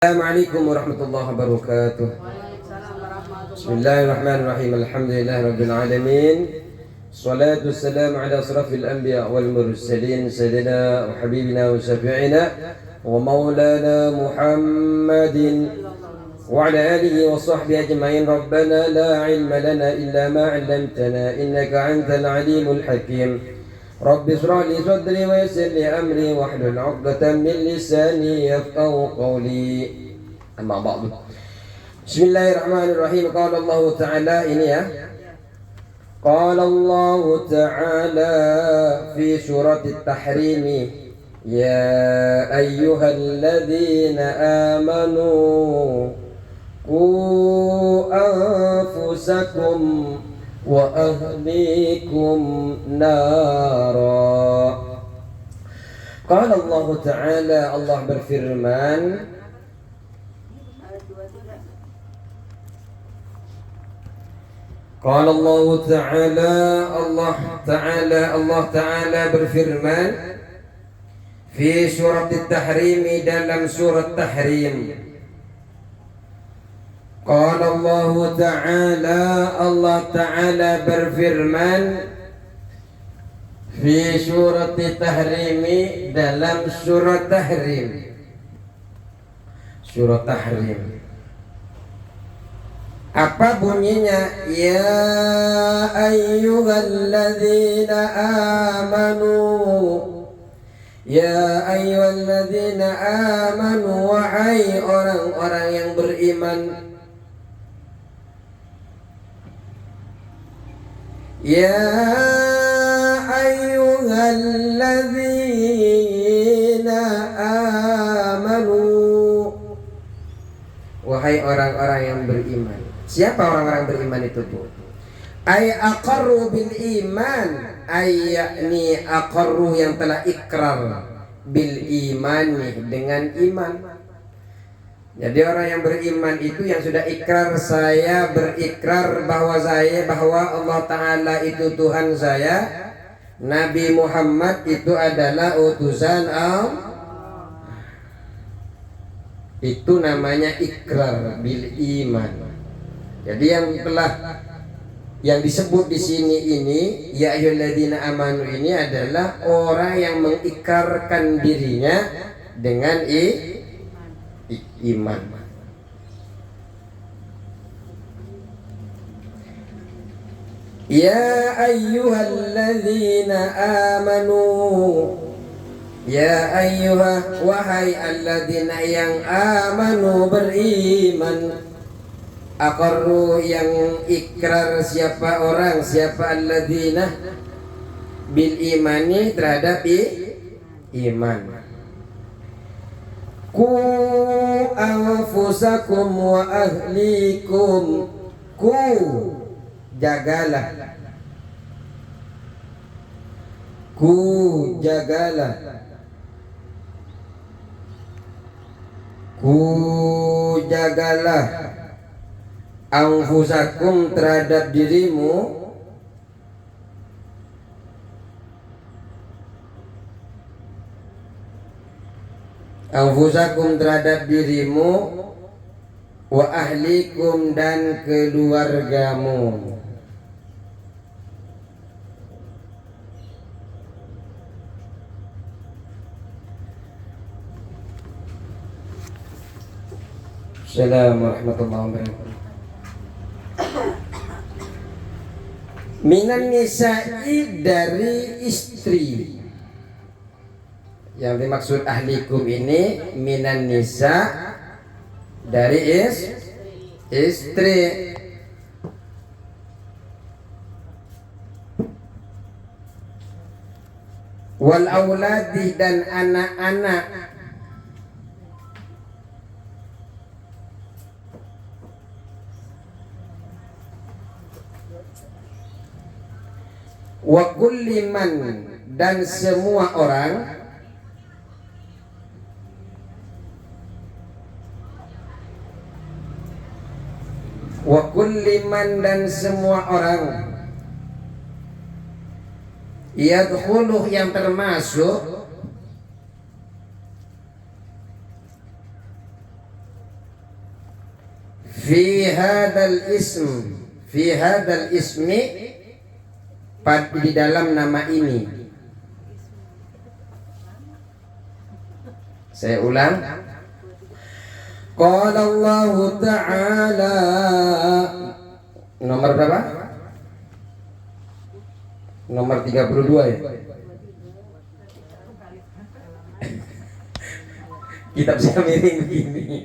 Assalamualaikum warahmatullahi wabarakatuh. Bismillahirrahmanirrahim. Alhamdulillahirabbil alamin. Salatu wassalamu ala asrafil anbiya wal mursalin sayyidina wa habibina wa syafi'ina wa maulana Muhammadin wa ala alihi wa sahbihi ajma'in. Rabbana la ilma lana illa ma 'allamtana innaka antal alimul hakim. Rabbi shrah li sadri wa yassir li amri wahlul 'uqdatam min lisani yafqahu qawli. Amma ba'du. Bismillahirrahmanirrahim. Qala Allah Ta'ala, ini ya. Qala Allah Ta'ala fi surat At-Tahrim, ya ayyuhalladzina amanu qu anfusakum wa ahlikum nara. Qala Allah Ta'ala, Allah berfirman, Qala Allah Ta'ala, Allah Ta'ala berfirman fi surat At-Tahrim, dalam surat Tahrim. Qala Allah Ta'ala berfirman fi surat Tahrim, dalam surat Tahrim. Surat Tahrim, apa bunyinya? Ya ayyuhalladzina amanu, ya ayyuhalladzina amanu, wahai orang-orang yang beriman. Ya ayyuhalladzina amanu, wahai orang-orang yang beriman. Siapa orang-orang beriman itu, Bu? Ay aqarru bil iman, ay yakni aqarru, yang telah ikrar, bil imani, dengan iman. Jadi orang yang beriman itu yang sudah ikrar, saya berikrar bahwa Allah Ta'ala itu Tuhan saya, Nabi Muhammad itu adalah utusan Allah. Itu namanya ikrar bil iman. Jadi yang disebut di sini ini, ya ayyuhalladzina amanu, ini adalah orang yang mengikrarkan dirinya dengan iman. Ya ayyuhalladzina amanu, ya ayyuha, wahai alladzina yang amanu, beriman. Aqarru, yang ikrar, siapa orang, siapa alladzina, bil imani, terhadap iman. Ku anfusakum wa ahlikum, ku, jagalah, ku jagalah, ku jagalah anfusakum, terhadap dirimu, anfusakum, terhadap dirimu, wa ahlikum, dan keluargamu. Assalamualaikum warahmatullahi wabarakatuh. Minan nisa'i, dari istri. Yang dimaksud ahlikum ini minan nisa, dari istri. Wal auladi, dan anak-anak. Wa kulli man, dan semua orang. Wa kulli man, dan semua orang. Yadkhuluh, yang termasuk fi hadal ismi di dalam nama ini. Saya ulang. Qala Allah Ta'ala, nomor berapa? Nomor 32 ya. Kitab saya miring begini.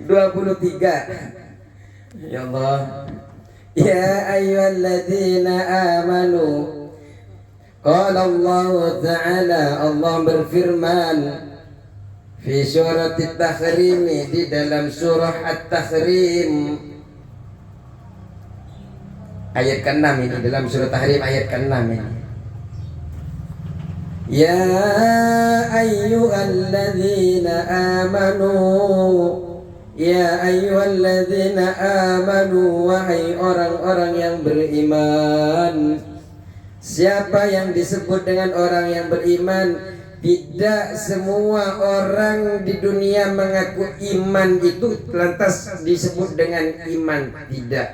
23. Ya Allah. Ya ayyuhalladzina amanu. Qala Allah Ta'ala, Allah berfirman fi surat At-Tahrim, di dalam surah At-Tahrim ayat ke-6 ini, dalam surah Tahrim ayat ke-6 ini. Ya ayyuhalladzina amanu, ya ayyuhalladzina amanu, wahai orang-orang yang beriman. Siapa yang disebut dengan orang yang beriman? Tidak semua orang di dunia mengaku iman itu lantas disebut dengan iman. Tidak.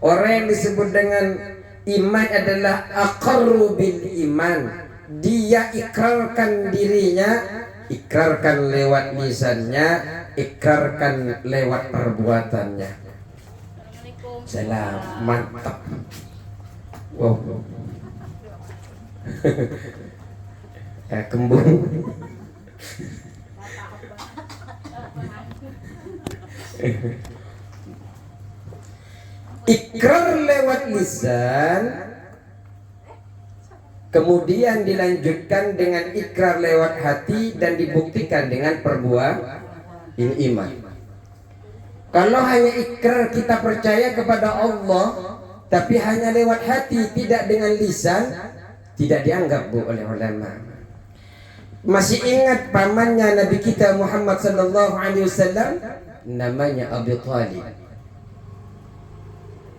Orang yang disebut dengan iman adalah aqarru bil iman. Dia ikrarkan dirinya, ikrarkan lewat lisannya, ikrarkan lewat perbuatannya. Salam, mantap. Wow. Kembung. Ikrar lewat lisan, kemudian dilanjutkan dengan ikrar lewat hati dan dibuktikan dengan perbuatan. Ini iman. Kalau hanya ikrar kita percaya kepada Allah tapi hanya lewat hati, tidak dengan lisan, tidak dianggap oleh ulama. Masih ingat pamannya Nabi kita Muhammad sallallahu alaihi wasallam, namanya Abi Thalib.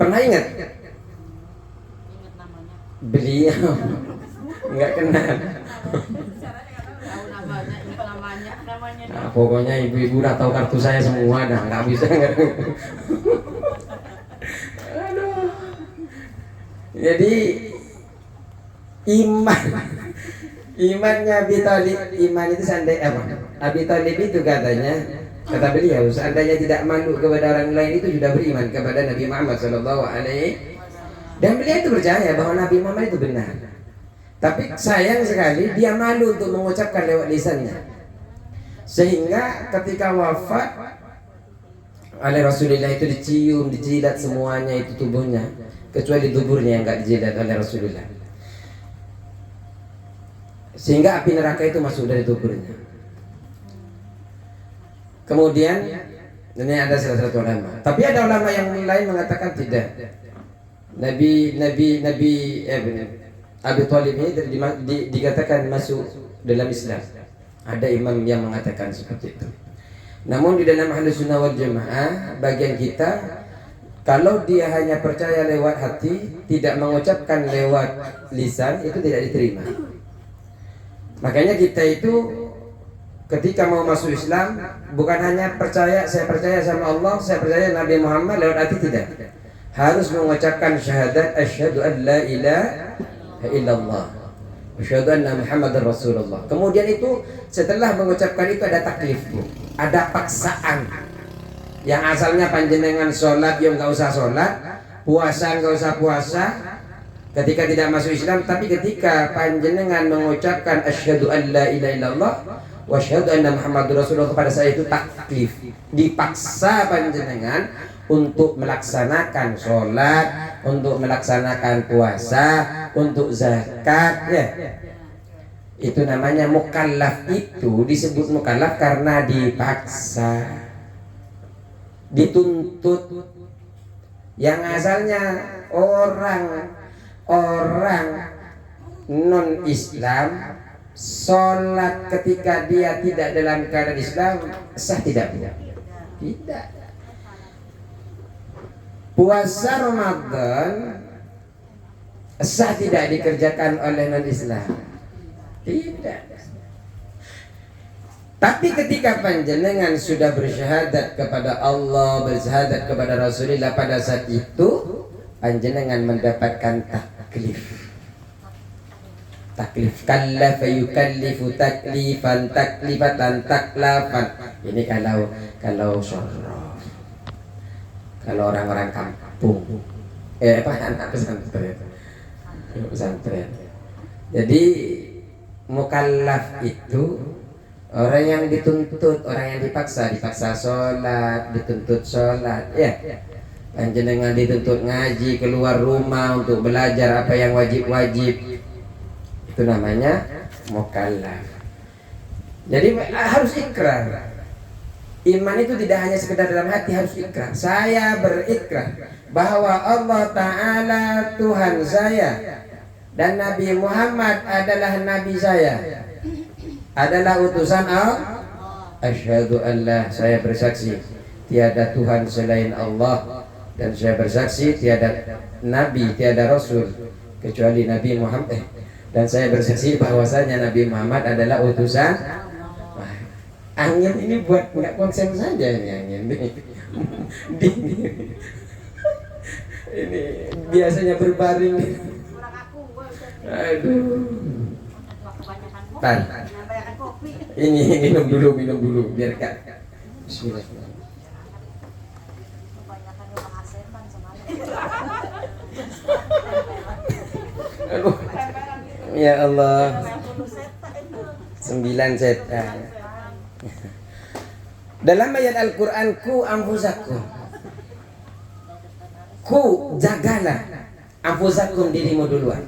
Pernah ingat? Ingat namanya. Beliau enggak kenal. Tahu namanya, ingat namanya. Nah, pokoknya ibu-ibu udah tahu kartu saya semua, dah nggak bisa nggak. Aduh. Jadi imannya Abi Thalib, iman itu seandainya apa? Abi Thalib itu katanya, kata beliau, seandainya tidak malu kepada orang lain itu sudah beriman kepada Nabi Muhammad sallallahu alaihi. Dan beliau itu percaya bahwa Nabi Muhammad itu benar. Tapi sayang sekali dia malu untuk mengucapkan lewat lisannya. Sehingga ketika wafat oleh Rasulullah itu dicium, dijilat semuanya itu tubuhnya, kecuali tuburnya yang enggak dijilat oleh Rasulullah. Sehingga api neraka itu masuk dari tuburnya. Kemudian ini ada salah satu ulama. Tapi ada ulama yang lain mengatakan tidak. Nabi Abi Thalib ini dikatakan masuk dalam Islam. Ada imam yang mengatakan seperti itu. Namun di dalam Ahlus Sunnah wal Jamaah, bagian kita, kalau dia hanya percaya lewat hati, tidak mengucapkan lewat lisan, itu tidak diterima. Makanya kita itu ketika mau masuk Islam, bukan hanya percaya, saya percaya sama Allah, saya percaya Nabi Muhammad lewat hati, tidak. Harus mengucapkan syahadat asyhadu an la ilaha illallah, asyhadu anna Muhammadar Rasulullah. Kemudian itu setelah mengucapkan itu ada taklif, ada paksaan. Yang asalnya panjenengan sholat, ya nggak usah sholat, puasa nggak usah puasa. Ketika tidak masuk Islam, tapi ketika panjenengan mengucapkan asyhadu an la ilaha illallah wa asyhadu anna Muhammadur Rasulullah, kepada saya itu taklif, dipaksa panjenengan untuk melaksanakan sholat, untuk melaksanakan puasa, untuk zakat, ya. Itu namanya mukallaf. Itu disebut mukallaf karena dipaksa, dituntut. Yang asalnya orang non-Islam sholat ketika dia tidak dalam keadaan Islam sah tidak? Tidak. Puasa Ramadan sah tidak dikerjakan oleh non-Islam? Tidak. Tapi ketika panjenengan sudah bersyahadat kepada Allah, bersyahadat kepada Rasulullah, pada saat itu panjenengan mendapatkan taklif. Taklif kallafa yukallifu taklifan taklifatan taklafan. Ini kalau sorof. Kalau orang-orang kampung. Anak pesantren. Pesantren. Jadi mukallaf itu orang yang dituntut, orang yang dipaksa sholat, dituntut sholat, ya. Panjenengan dituntut ngaji, keluar rumah untuk belajar apa yang wajib-wajib. Itu namanya mukallaf. Jadi harus ikrar. Iman itu tidak hanya sekedar dalam hati, harus ikrar. Saya berikrar bahwa Allah Ta'ala Tuhan saya dan Nabi Muhammad adalah Nabi saya, adalah utusan Allah. Asyhadu an la, saya bersaksi tiada Tuhan selain Allah, dan saya bersaksi tiada Nabi, tiada Rasul kecuali Nabi Muhammad, dan saya bersaksi bahwasanya Nabi Muhammad adalah utusan. Wah, angin ini buat nggak konsen saja ini angin ini biasanya berbaring. Aduh. Tan. Ini minum dulu biar Kak. Bismillah. Aduh. Ya Allah. 9 setan. Dalam ayat Al-Qur'an, ku anfusakum. Ku, jagalah anfusakum, dirimu duluan.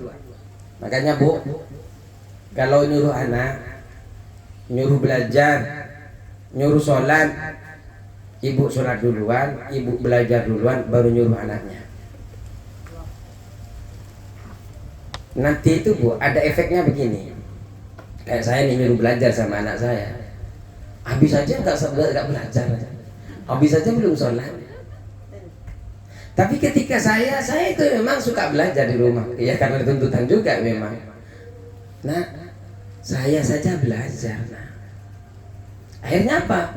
Makanya Bu, kalau nyuruh anak, nyuruh belajar, nyuruh sholat, ibu sholat duluan, ibu belajar duluan, baru nyuruh anaknya. Nanti itu Bu, ada efeknya begini. Kayak saya nih nyuruh belajar sama anak saya, habis aja nggak belajar, habis aja belum sholat. Tapi ketika saya itu memang suka belajar di rumah, ya karena tuntutan juga memang. Nah, saya saja belajar. Nah, akhirnya apa?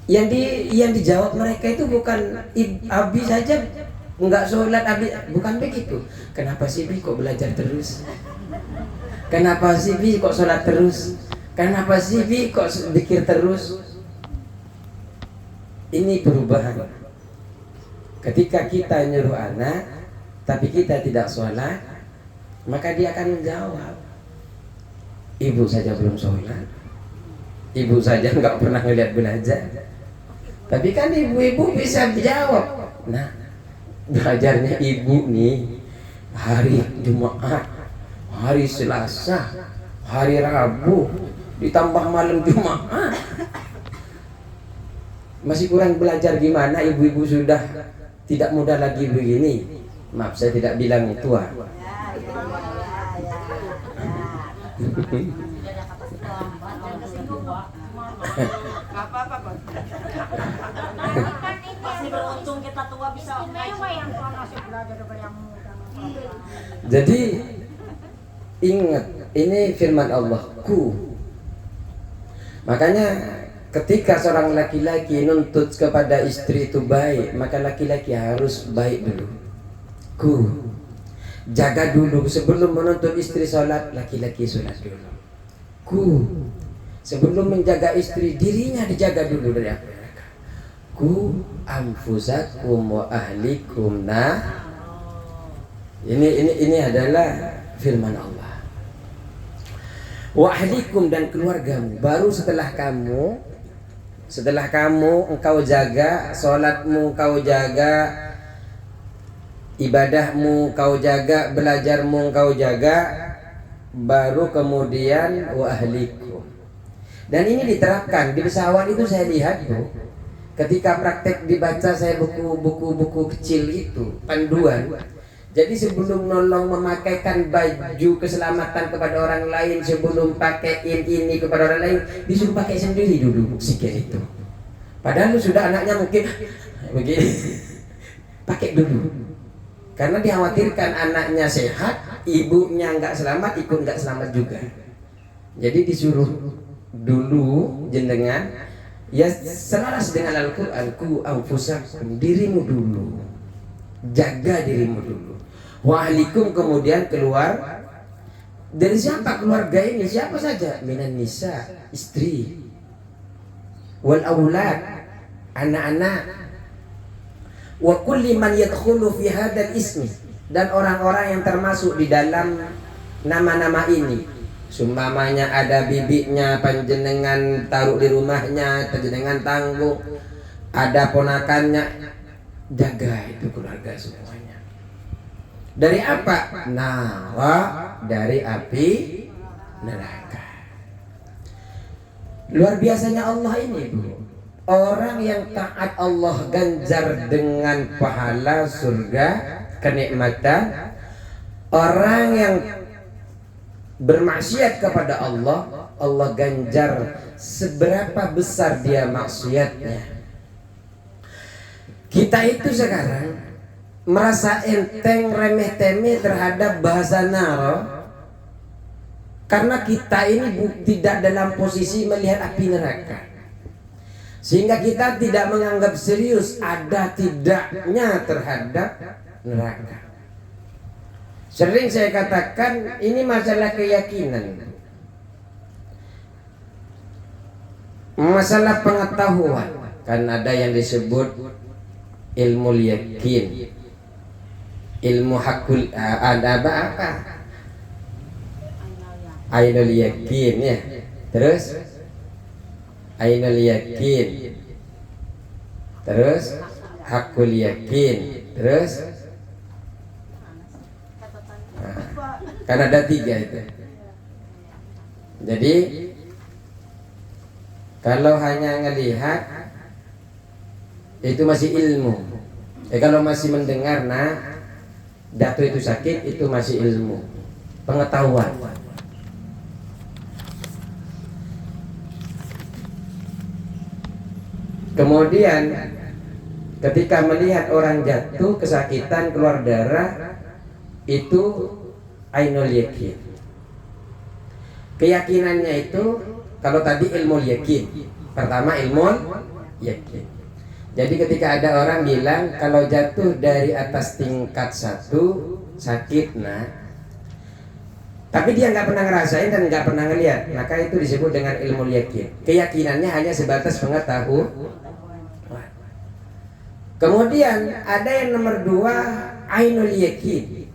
Yang dijawab mereka itu bukan Abi saja nggak sholat, Abi, bukan begitu. Kenapa sih Bi kok belajar terus? Kenapa sih Bi kok sholat terus? Kenapa sih Bi kok zikir terus? Ini perubahan. Ketika kita nyuruh anak, tapi kita tidak sholat, maka dia akan menjawab, ibu saja belum sholat, ibu saja nggak pernah ngeliat belajar. Tapi kan ibu-ibu bisa jawab. Nah, belajarnya ibu nih hari Jumat, hari Selasa, hari Rabu, ditambah malam Jumat. Masih kurang belajar gimana ibu-ibu sudah tidak muda lagi begini. Maaf, saya tidak bilang tua. Masih beruntung kita tua bisa yang tua masih belajar dari yang muda. Jadi ingat, ini firman Allah, ku. Makanya ketika seorang laki-laki nuntut kepada istri itu baik, maka laki-laki harus baik dulu. Ku, jaga dulu sebelum menuntut istri sholat, laki-laki sholat dulu. Ku, sebelum menjaga istri, dirinya dijaga dulu dari apa? Ku anfusakum wa ahlikum. Nah, ini adalah firman Allah. Wa ahlikum, dan keluargamu. Baru setelah kamu engkau jaga sholatmu, engkau jaga ibadahmu, engkau jaga belajarmu, engkau jaga, baru kemudian wa ahlikum. Dan ini diterapkan di pesawat itu. Saya lihat Bu, ketika praktek dibaca saya buku-buku kecil itu panduan. Jadi sebelum nolong memakaikan baju keselamatan kepada orang lain, sebelum pakaiin ini kepada orang lain, disuruh pakai sendiri dulu sikir itu. Padahal sudah anaknya mungkin begini, pakai dulu. Karena dikhawatirkan anaknya sehat, ibunya nggak selamat, ikut nggak selamat juga. Jadi disuruh dulu jenengan ya selaras dengan Al-Quran, ku anfusakum, dirimu dulu, jaga dirimu dulu, wa ahlikum, kemudian keluar dari siapa keluarga ini, siapa saja, minan nisa, istri, wal aulad, anak-anak, wa kulli man yadkhulu fi hadzal ismi, dan orang-orang yang termasuk di dalam nama-nama ini. Sumpamanya ada bibinya, panjenengan taruh di rumahnya, panjenengan tangguh, ada ponakannya, jaga itu keluarga semuanya. Dari apa? Nara, dari api neraka. Luar biasanya Allah ini, Bu. Orang yang taat Allah ganjar dengan pahala surga, kenikmatan. Orang yang bermaksiat kepada Allah, Allah ganjar seberapa besar dia maksiatnya. Kita itu sekarang merasa enteng, remeh temeh terhadap bahasa naro, karena kita ini tidak dalam posisi melihat api neraka, sehingga kita tidak menganggap serius ada tidaknya terhadap neraka. Sering saya katakan ini masalah keyakinan, masalah pengetahuan. Kan ada yang disebut ilmu yakin, ilmu hakul, ada apa? Ainul yakin ya. Terus ainul yakin. Terus hakul yakin. Terus kan ada 3 itu. Jadi kalau hanya ngelihat itu masih ilmu. Kalau masih mendengar, nah jatuh itu sakit, itu masih ilmu, pengetahuan. Kemudian ketika melihat orang jatuh kesakitan, keluar darah, itu ainul yakin. Keyakinannya itu, kalau tadi ilmu yakin, pertama ilmu yakin. Jadi ketika ada orang bilang kalau jatuh dari atas tingkat 1 sakit, nah, tapi dia nggak pernah ngerasain dan nggak pernah ngelihat, maka itu disebut dengan ilmu yakin. Keyakinannya hanya sebatas pengetahuan. Kemudian ada yang nomor 2, ainul yakin.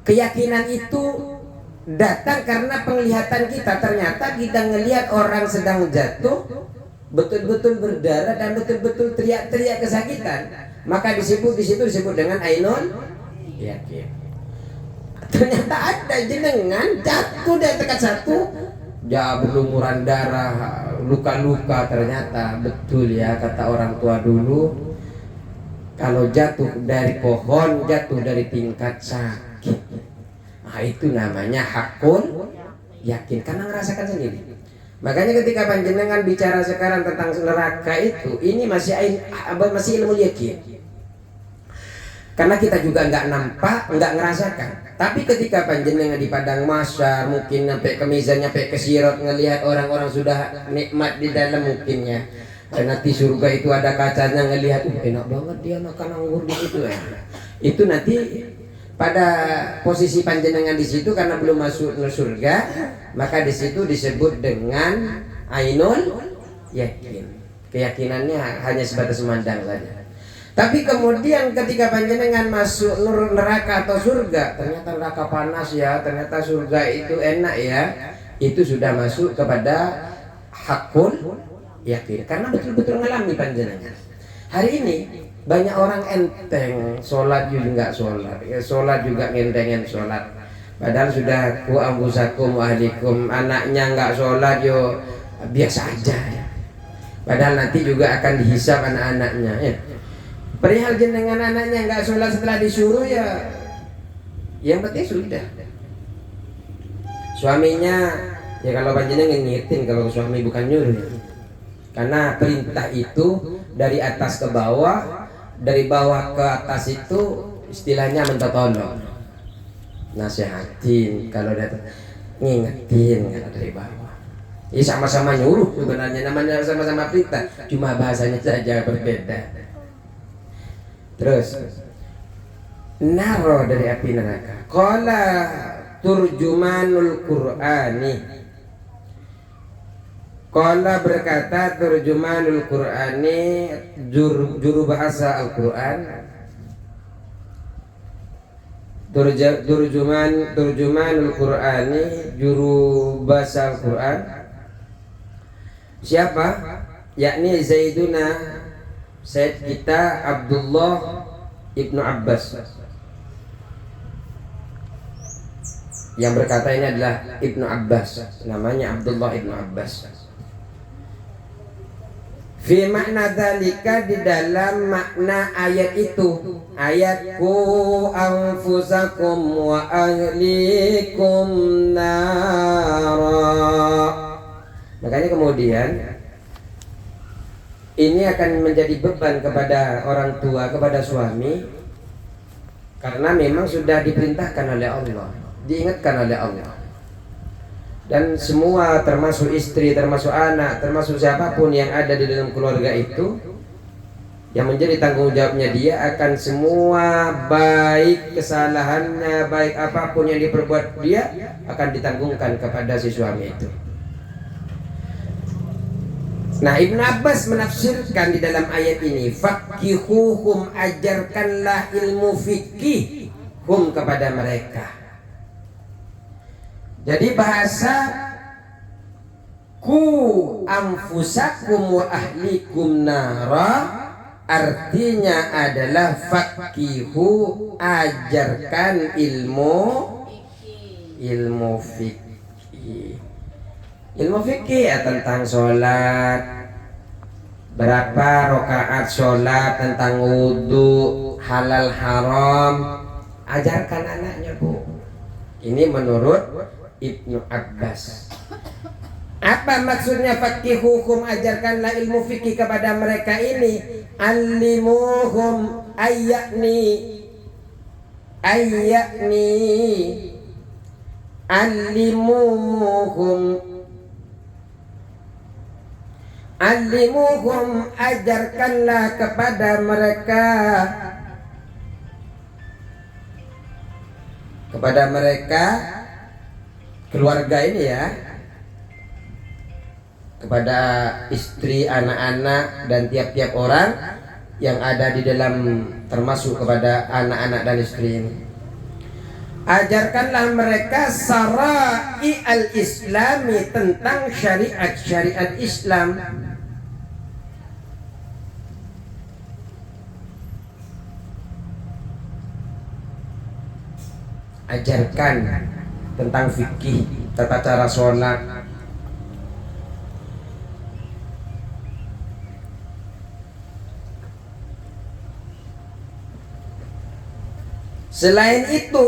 Keyakinan itu datang karena penglihatan kita. Ternyata kita ngelihat orang sedang jatuh, betul-betul berdarah dan betul-betul teriak-teriak kesakitan, maka di situ disebut dengan ainul yakin. Ternyata ada jenengan jatuh dari tingkat 1, ya berlumuran darah, luka-luka. Ternyata betul ya kata orang tua dulu, kalau jatuh dari pohon, jatuh dari tingkat sakit. Nah, itu namanya hakul yakin, karena ngerasakan sendiri. Makanya ketika panjenengan bicara sekarang tentang neraka itu, ini masih ilmu yakin. Karena kita juga nggak nampak, nggak ngerasakan. Tapi ketika panjenengan di padang mahsyar, mungkin sampai ke mizan, sampai ke sirat, ngelihat orang-orang sudah nikmat di dalam mungkinnya. Karena di surga itu ada kacanya, ngelihat, enak banget dia makan anggur di situ ya. Itu nanti pada posisi panjenengan di situ karena belum masuk surga, maka di situ disebut dengan ainul yakin. Keyakinannya hanya sebatas memandang saja. Tapi kemudian ketika panjenengan masuk neraka atau surga, ternyata neraka panas ya, ternyata surga itu enak ya, itu sudah masuk kepada hakul yakin, karena betul-betul ngalami panjenengan. Hari ini banyak orang enteng, sholat juga nggak sholat, ya, sholat juga ngentengin sholat. Padahal sudah ku ambusakum ahlikum, anaknya nggak sholat yo biasa aja ya. Padahal nanti juga akan dihisab anak-anaknya ya. Perihal jenengan anaknya nggak sholat setelah disuruh ya, yang penting sudah. Suaminya ya kalau panjenengan ngingetin, kalau suami bukan nyuruh. Karena perintah itu dari atas ke bawah, dari bawah ke atas itu istilahnya minta tolong, nasihatin, kalau datang ngingetin kalau dari bawah. Ini sama-sama nyuruh sebenarnya, namanya sama-sama perintah, cuma bahasanya saja berbeda. Terus naro dari api neraka. Qala turjumanul Qur'ani. Qala berkata turjumanul Qur'ani, juru bahasa Al-Qur'an. Turjumanul Qur'ani, juru bahasa Al-Qur'an. Siapa? Yakni Zaiduna, Said kita Abdullah Ibnu Abbas. Yang berkata ini adalah Ibnu Abbas, namanya Abdullah Ibnu Abbas. Fi makna dalika, di dalam makna ayat itu, ayat ku anfusakum wa ahlikum nara. Makanya kemudian ini akan menjadi beban kepada orang tua, kepada suami, karena memang sudah diperintahkan oleh Allah, diingatkan oleh Allah. Dan semua, termasuk istri, termasuk anak, termasuk siapapun yang ada di dalam keluarga itu, yang menjadi tanggung jawabnya dia akan semua, baik kesalahannya, baik apapun yang diperbuat dia, akan ditanggungkan kepada si suami itu. Nah, Ibnu Abbas menafsirkan di dalam ayat ini, faqihuhum, ajarkanlah ilmu fikih hum kepada mereka. Jadi bahasa ku anfusakum wa ahlikum nara artinya adalah faqihu, ajarkan ilmu fikih. Ilmu fikih ya tentang sholat, berapa rakaat sholat, tentang wudhu, halal haram, ajarkan anaknya bu. Ini menurut Ibnu Abbas. Apa maksudnya faqihuhum, ajarkanlah ilmu fikih kepada mereka ini? Allimuhum allimuhum Allimuhum, ajarkanlah kepada mereka, keluarga ini ya, kepada istri, anak-anak, dan tiap-tiap orang yang ada di dalam, termasuk kepada anak-anak dan istri ini. Ajarkanlah mereka syara'i al-islami, tentang syariat Islam. Ajarkan tentang fikih, tata cara sholat. Selain itu,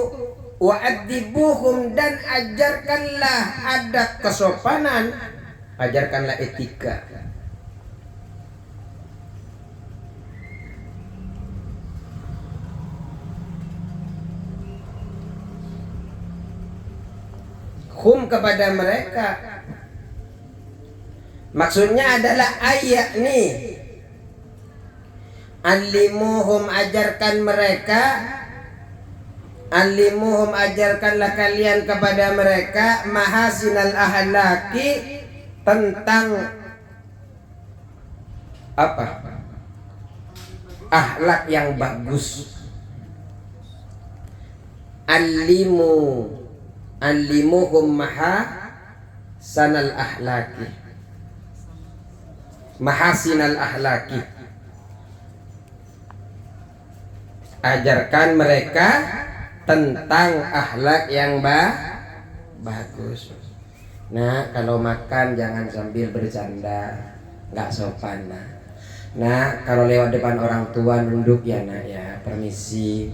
wa'adibuhum, dan ajarkanlah adab kesopanan, ajarkanlah etika. Hum, kepada mereka, maksudnya adalah ayat nih, allimuhum, ajarkan mereka, allimuhum, ajarkanlah kalian kepada mereka, mahasinal ahlaki, tentang apa? Akhlak yang bagus. Allimuhum mahasanal ahlaki, mahasinal ahlaki, ajarkan mereka tentang akhlak yang bagus. Nah, kalau makan jangan sambil bercanda, nggak sopan. Nah, kalau lewat depan orang tua nunduk ya nak ya, permisi.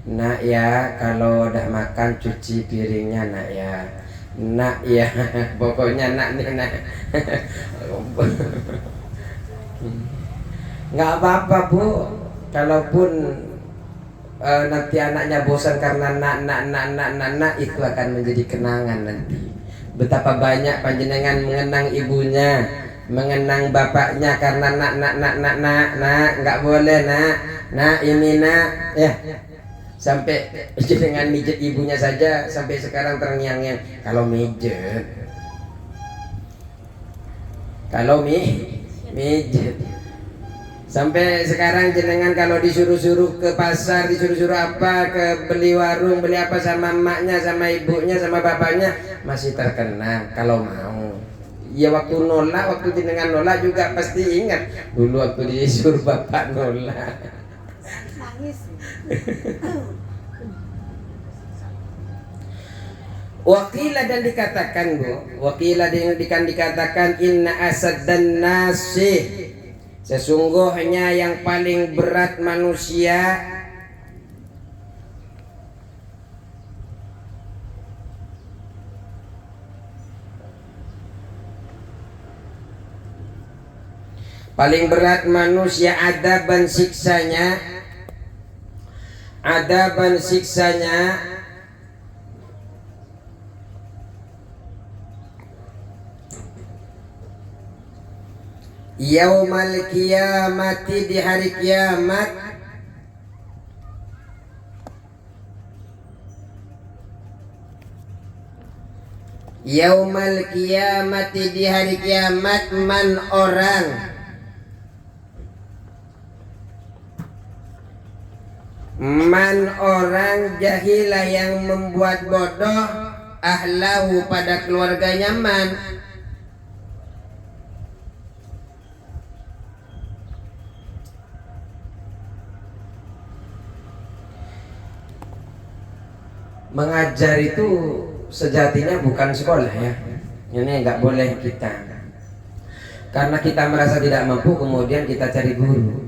Nak ya, kalau udah makan cuci piringnya nak ya. Nak ya, pokoknya nak nih nak. Nggak apa-apa bu, kalaupun nanti anaknya bosan karena nak, itu akan menjadi kenangan nanti. betapa banyak panjenengan mengenang ibunya, mengenang bapaknya karena nak, nggak boleh nak ini nak, ya. Sampai dengan mijet ibunya saja sampai sekarang terngiang-ngiang. Kalau mijet sampai sekarang jenengan kalau disuruh-suruh ke pasar, disuruh-suruh apa, ke beli warung, beli apa sama emaknya, sama ibunya, sama bapaknya masih terkenang kalau mau. Ya waktu nolak, waktu jenengan nolak juga pasti ingat dulu waktu disuruh bapak nolak. Nangis. Wakila dan dikatakan dikatakan inna asad dan nasi, sesungguhnya yang paling berat manusia adaban siksanya yaumal kiamati, di hari kiamat, yaumal kiamati, di hari kiamat, man orang jahilah yang membuat bodoh ahlahu pada keluarganya man. Mengajar itu sejatinya bukan sekolah ya. Ini nggak boleh kita. Karena kita merasa tidak mampu kemudian kita cari guru.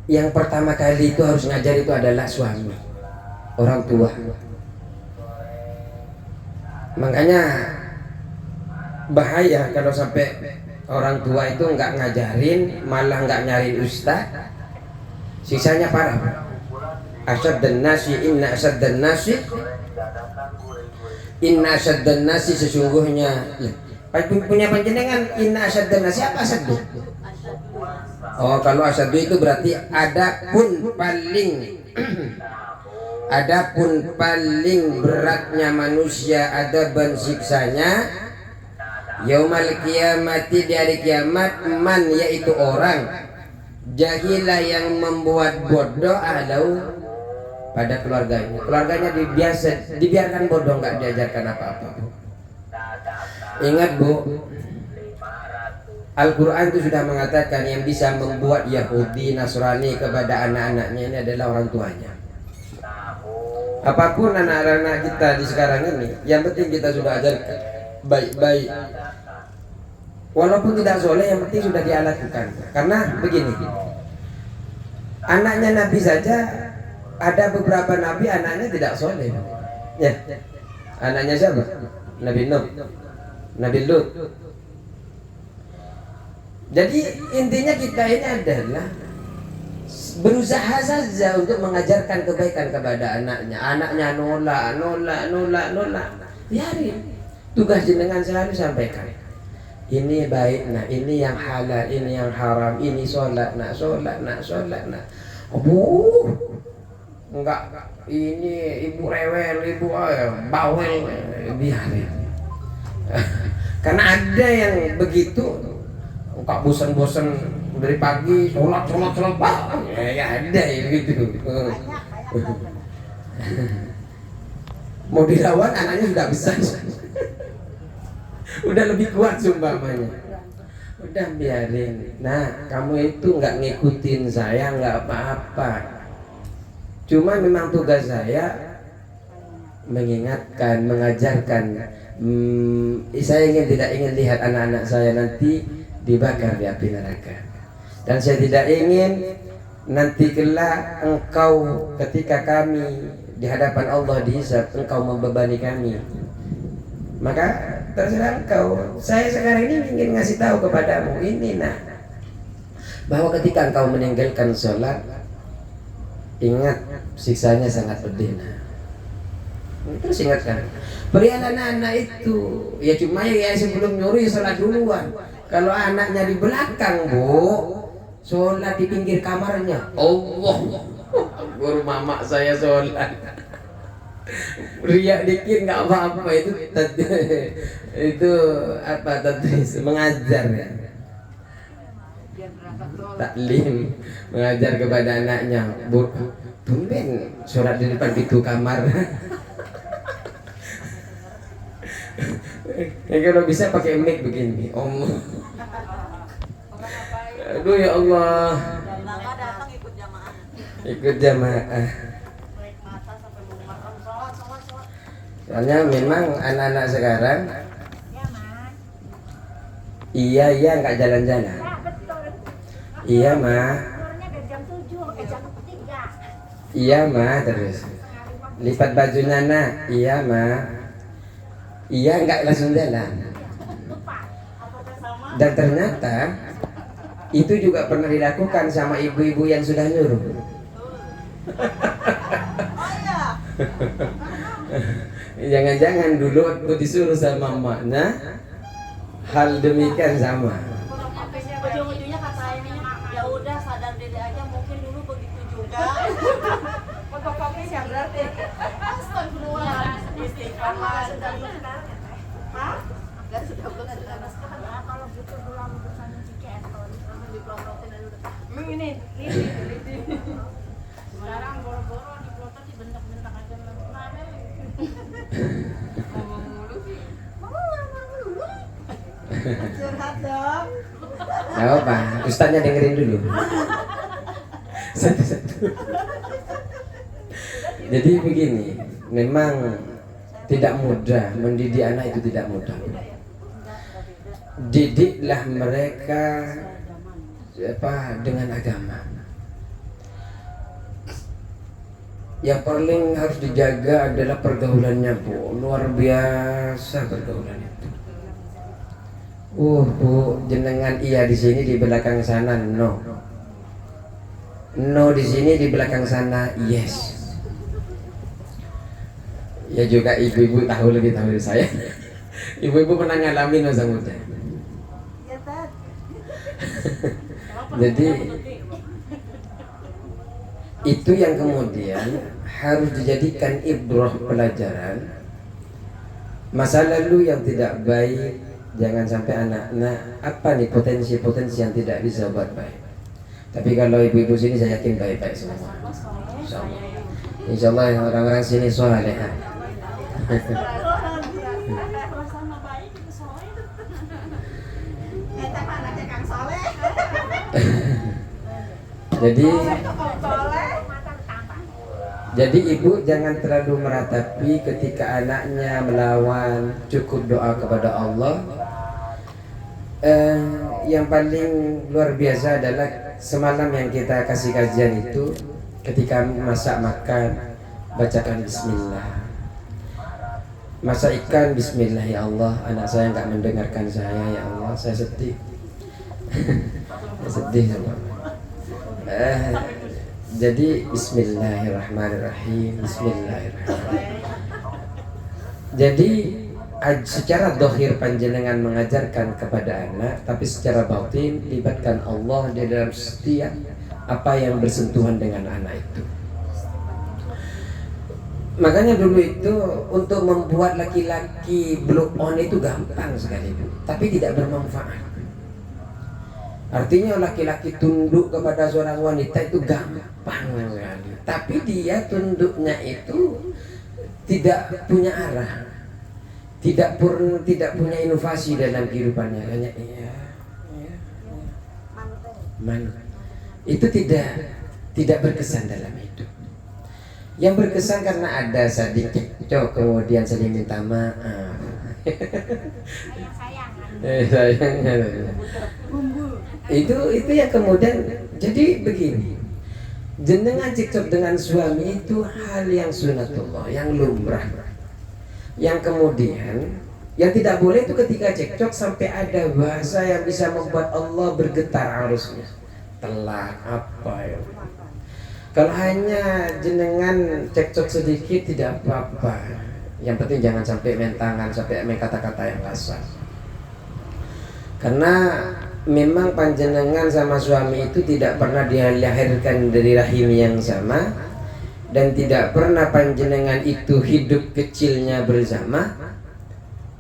Yang pertama kali itu harus ngajar itu adalah suami, orang tua. Makanya bahaya kalau sampai orang tua itu nggak ngajarin, malah nggak nyariin ustaz, sisanya parah. Asad dan nasi, inna asad dan nasi sesungguhnya punya panjenengan. Inna asad dan nasi apa asad? Oh, kalau asad itu berarti adapun paling beratnya manusia adaban siksanya yaumal kiamati, di hari kiamat, man yaitu orang jahilah yang membuat bodoh ahlau pada keluarganya dibiarkan bodoh, nggak diajarkan apa-apa. Ingat Bu, Al-Quran itu sudah mengatakan yang bisa membuat Yahudi, Nasrani kepada anak-anaknya ini adalah orang tuanya. Apapun anak-anak kita di sekarang ini, yang penting kita sudah ajarkan baik-baik. Walaupun tidak soleh, yang penting sudah dia lakukan. Karena begini, anaknya Nabi saja, ada beberapa Nabi anaknya tidak soleh. Ya, anaknya siapa? Nabi Nuh, Nabi Lut. Jadi intinya kita ini adalah berusaha saja untuk mengajarkan kebaikan kepada anaknya. Anaknya nolak. Biarin. Tugas jenengan selalu sampaikan. Ini baik nak, ini yang halal, ini yang haram, ini sholat nak. Enggak, ini ibu rewel, ibu bawel, biarin. Karena ada yang begitu, enggak bosan-bosan dari pagi sholat, ya ada yang gitu. Mau dilawan anaknya sudah besar. Udah lebih kuat sumpamanya. Udah biarin. Nah, kamu itu nggak ngikutin saya nggak apa-apa. Cuma memang tugas saya mengingatkan, mengajarkan. Saya tidak ingin lihat anak-anak saya nanti dibakar di api neraka. Dan saya tidak ingin nanti kelak engkau ketika kami di hadapan Allah dihisab, engkau membebani kami. Maka terserah engkau. Saya sekarang ini ingin ngasih tahu kepadamu ini bahwa ketika engkau meninggalkan sholat, ingat siksanya sangat pedih. Terus ingatkan, perihal anak-anak itu, ya cuma ya sebelum nyuruh ya sholat duluan. Kalau anaknya di belakang, Bu, sholat di pinggir kamarnya. Allah, guru mama saya sholat. Riak dikit nggak apa-apa, itu apa tadi mengajar ya. Taklim, mengajar kepada anaknya. Tumben sholat di depan pintu kamar. Kalau bisa pakai mic begini, Allah. Aduh ya Allah. Ikut jamaah. Soalnya memang anak-anak sekarang iya nggak jalan-jalan. Iya mah. Iya mah terus. Lipat bajunya nak. Iya mah. Iya nggak langsung jalan. Dan ternyata itu juga pernah dilakukan sama ibu-ibu yang sudah nyuruh. Jangan-jangan dulu waktu disuruh sama mamanya hal demikian sama. Ujung-ujungnya katanya ya udah sadar diri aja, mungkin dulu begitu juga. Fotokopi sih berarti. Astagfirullah. Istighfar sudah bukan. Hah? Enggak sudah bukan sekarang. Kalau gitu pulang bersama Ciki Eton. Diplototin aja udah. Ini. Sekarang boro-boro diplotot dibentak-bentak aja mana. Ngomong mulu sih. Curhat dong. Gak apa, ustaznya dengerin dulu. Satu-satu. Jadi begini, memang tidak mudah mendidik anak, itu tidak mudah. Didiklah mereka dengan agama. Yang paling harus dijaga adalah pergaulannya, Bu. Luar biasa pergaulan itu. Bu, jenengan iya di sini, di belakang sana no. No di sini, di belakang sana yes. Ya juga ibu-ibu tahu lebih tahu dari saya. Ibu-ibu pernah ngalamin masa muda. Jadi itu yang kemudian harus dijadikan ibrah, pelajaran. Masa lalu yang tidak baik, jangan sampai anak-anak apa nih potensi-potensi yang tidak bisa buat baik. Tapi kalau ibu-ibu sini saya yakin baik-baik semua. Insyaallah yang orang-orang sini soleh. Jadi ibu jangan terlalu meratapi ketika anaknya melawan, cukup doa kepada Allah. Yang paling luar biasa adalah semalam yang kita kasih kajian itu, ketika masak makan bacakan bismillah. Masak ikan bismillah, ya Allah, anak saya nggak mendengarkan saya, ya Allah, saya sedih. Sedih sama. Jadi bismillahirrahmanirrahim, bismillahirrahmanirrahim. Jadi secara dohir panjenengan mengajarkan kepada anak, tapi secara batin libatkan Allah di dalam setiap apa yang bersentuhan dengan anak itu. Makanya dulu itu untuk membuat laki-laki blow on itu gampang sekali, tapi tidak bermanfaat. Artinya laki-laki tunduk kepada seorang wanita itu gampang sekali, tapi dia tunduknya itu tidak punya arah, tidak punya inovasi dalam kehidupannya. Hanya manut. Itu tidak berkesan dalam hidup. Yang berkesan karena ada saling cekcok, kemudian saling minta maaf. Sayang. Itu yang kemudian jadi begini. Jenengan cekcok dengan suami itu hal yang sunatullah, yang lumrah. Yang kemudian yang tidak boleh itu ketika cekcok sampai ada bahasa yang bisa membuat Allah bergetar arusnya. Telat apa ya? Kalau hanya jenengan cekcok sedikit tidak apa-apa. Yang penting jangan sampai main tangan, sampai main kata-kata yang kasar. Karena memang panjenengan sama suami itu tidak pernah dilahirkan dari rahim yang sama, dan tidak pernah panjenengan itu hidup kecilnya bersama.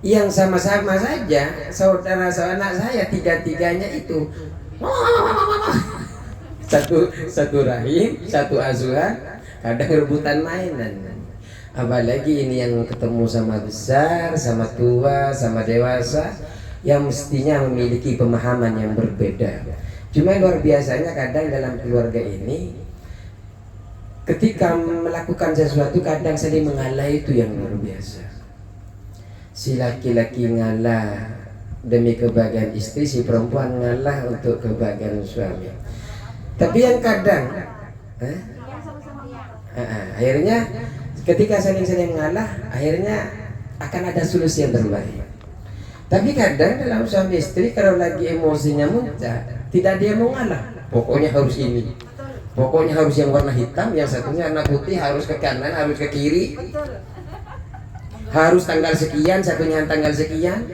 Yang sama-sama saja saudara anak saya tiga-tiganya itu satu rahim, satu asuhan, kadang rebutan mainan. Apalagi ini yang ketemu sama besar, sama tua, sama dewasa, yang mestinya memiliki pemahaman yang berbeda. Cuma luar biasanya kadang dalam keluarga ini, ketika melakukan sesuatu kadang saling mengalah, itu yang luar biasa. Si laki-laki ngalah demi kebahagiaan istri, si perempuan ngalah untuk kebahagiaan suami. Tapi yang kadang akhirnya ketika saling-saling mengalah, akhirnya akan ada solusi yang terbaik. Tapi kadang dalam suami istri kalau lagi emosinya muncul, tidak dia mau ngalah. Pokoknya harus ini, pokoknya harus yang warna hitam, yang satunya warna putih, harus ke kanan, harus ke kiri, harus tanggal sekian, satunya tanggal sekian.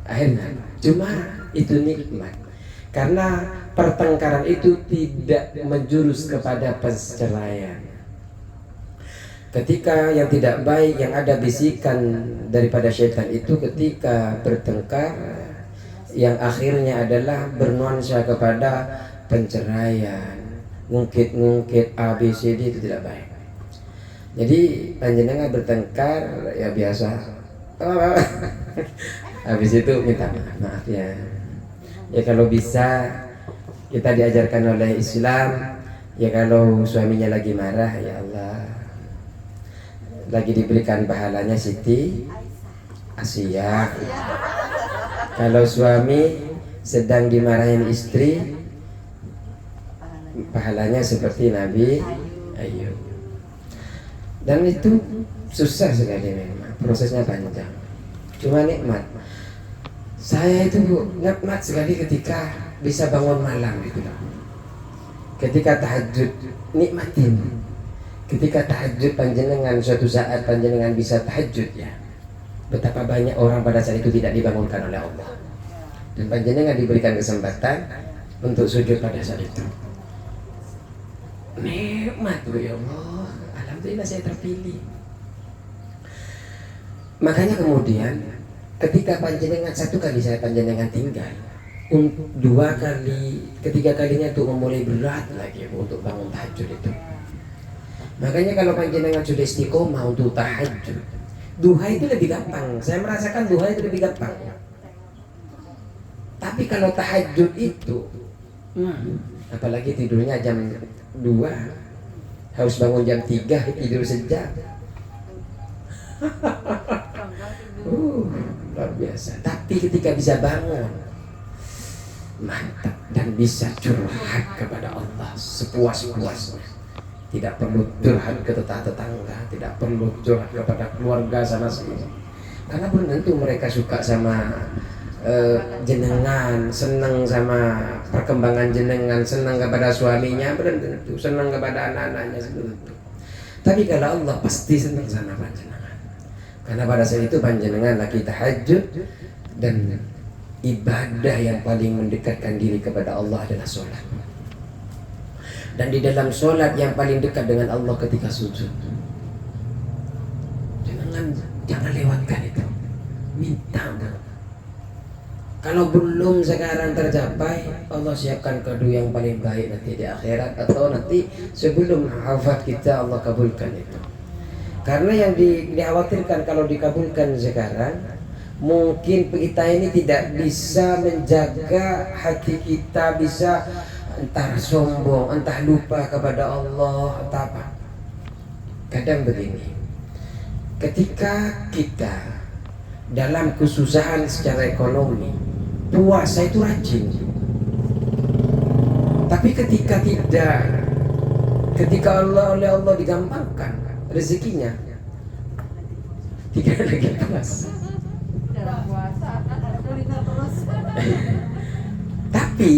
Akhirnya cuma itu nikmat, karena pertengkaran itu tidak menjurus kepada perceraian. Ketika yang tidak baik, yang ada bisikan daripada syaitan itu ketika bertengkar, yang akhirnya adalah bernuansa kepada penceraian, ngungkit-ngungkit ABCD, itu tidak baik. Jadi panjenengan bertengkar ya biasa, habis itu minta maaf ya. Ya kalau bisa kita diajarkan oleh Islam, ya kalau suaminya lagi marah, ya Allah, lagi diberikan pahalanya Siti Asiyah. Kalau suami sedang dimarahin istri, pahalanya seperti Nabi Ayub. Dan itu susah sekali memang, prosesnya panjang. Cuma nikmat. Saya itu nikmat sekali ketika bisa bangun malam gitu loh. Ketika tahajud, nikmatin. Ketika tahajud panjenengan, suatu saat panjenengan bisa tahajud ya. Betapa banyak orang pada saat itu tidak dibangunkan oleh Allah. Dan panjenengan diberikan kesempatan untuk sujud pada saat itu. Nikmat ya Allah. Alhamdulillah saya terpilih. Makanya kemudian ketika panjenengan satu kali saya panjenengan tinggal, dua kali, ketiga kalinya itu mulai berat lagi untuk bangun tahajud itu. Makanya kalau panjenengan sudah istiqomah untuk tahajud, duha itu lebih gampang. Saya merasakan duha itu lebih gampang. Tapi kalau tahajud itu, apalagi tidurnya jam 2, harus bangun jam 3, tidur sejam. Luar biasa. Tapi ketika bisa bangun, mantap, dan bisa curhat kepada Allah sepuas-puasnya. Tidak perlu curhat ke tetangga, tidak perlu curhat kepada keluarga sama sekali. Karena belum tentu mereka suka sama jenengan, senang sama perkembangan jenengan, senang kepada suaminya, belum tentu senang kepada anak-anaknya, belum tentu. Tapi kalau Allah pasti senang sama panjenengan. Karena pada saat itu panjenengan lagi tahajud, dan ibadah yang paling mendekatkan diri kepada Allah adalah sholat. Dan di dalam sholat yang paling dekat dengan Allah ketika sujud. Jangan lewatkan itu. Minta. Kalau belum sekarang tercapai, Allah siapkan kado yang paling baik nanti di akhirat, atau nanti sebelum hafat kita Allah kabulkan itu. Karena yang dikhawatirkan kalau dikabulkan sekarang, mungkin kita ini tidak bisa menjaga hati kita, bisa entah sombong, entah lupa kepada Allah, entah apa. Kadang begini, ketika kita dalam kesusahan secara ekonomi, puasa itu rajin. Tapi ketika tidak, ketika oleh Allah digampangkan rezekinya, tidak lagi puasa. Tapi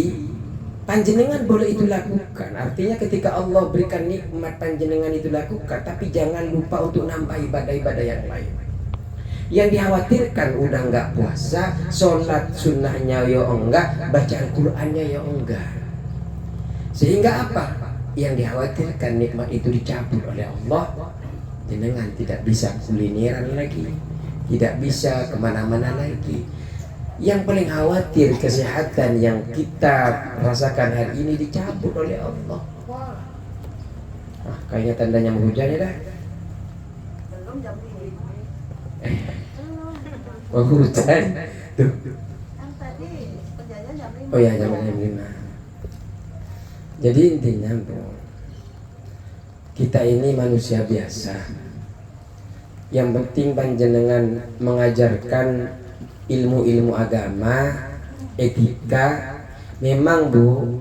Panjenengan boleh itu lakukan. Artinya ketika Allah berikan nikmat, panjenengan itu lakukan, tapi jangan lupa untuk nambah ibadah-ibadah yang lain. Yang dikhawatirkan udah nggak puasa, sholat sunnahnya ya enggak, baca Al-Qur'annya ya enggak. Sehingga apa? Yang dikhawatirkan nikmat itu dicabut oleh Allah, jenengan tidak bisa kulineran lagi, tidak bisa kemana-mana lagi. Yang paling khawatir kesehatan yang kita rasakan hari ini dicabut oleh Allah. Kayaknya tandanya mau hujan ya dah. Belum jam 5. Mau hujan tuh. Kan tadi kerjanya jam 5. Oh ya, jam 5. Jadi intinya bro, kita ini manusia biasa. Yang penting panjenengan mengajarkan ilmu-ilmu agama, etika. Memang bu,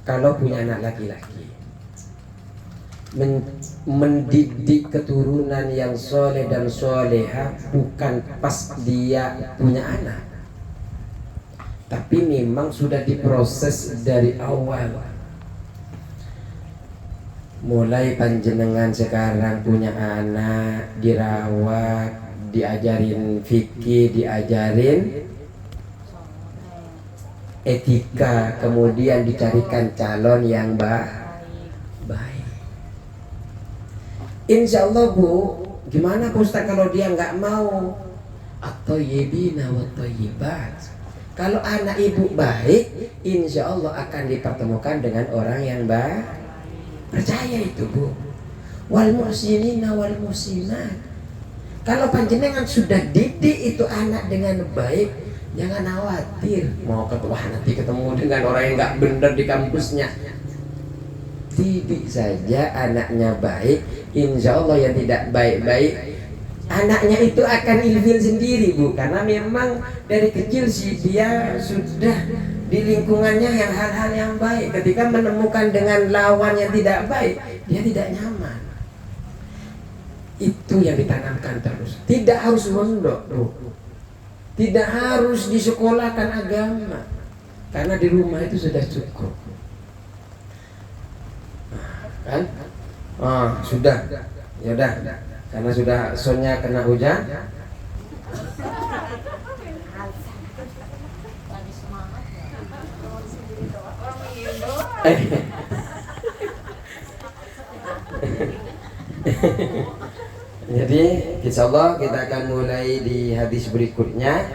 kalau punya anak laki-laki, mendidik keturunan yang soleh dan soleha bukan pas dia punya anak, tapi memang sudah diproses dari awal. Mulai panjenengan sekarang punya anak, dirawat, diajarin fikih, diajarin etika, kemudian dicarikan calon yang baik. Insya Allah bu, gimana Pak Ustaz kalau dia nggak mau? At-thayyibina wat-thayyibat. Kalau anak ibu baik, insya Allah akan dipertemukan dengan orang yang baik. Percaya itu bu. Wal muhsinina wal muhsinat. Kalau panjenengan sudah didik itu anak dengan baik, jangan khawatir mau nanti ketemu dengan orang yang nggak benar di kampusnya. Didik saja anaknya baik, insya Allah yang tidak baik-baik, anaknya itu akan ilfil sendiri bu. Karena memang dari kecil sih dia sudah di lingkungannya yang hal-hal yang baik. Ketika menemukan dengan lawan yang tidak baik, dia tidak nyaman. Itu yang ditanamkan terus. Tidak harus mondok, bro. Tidak harus disekolahkan agama, karena di rumah itu sudah cukup. Kan? Sudah. Ya udah. Karena sudah soalnya kena hujan. Jadi insya Allah kita akan mulai di hadis berikutnya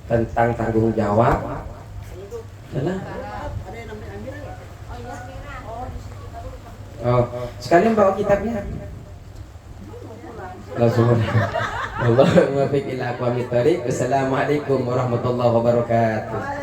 tentang tanggung jawab. Sekalian bawa kitabnya. Langsung. Allahumma fiqh ila aqwamit thariq. Assalamualaikum warahmatullahi wabarakatuh.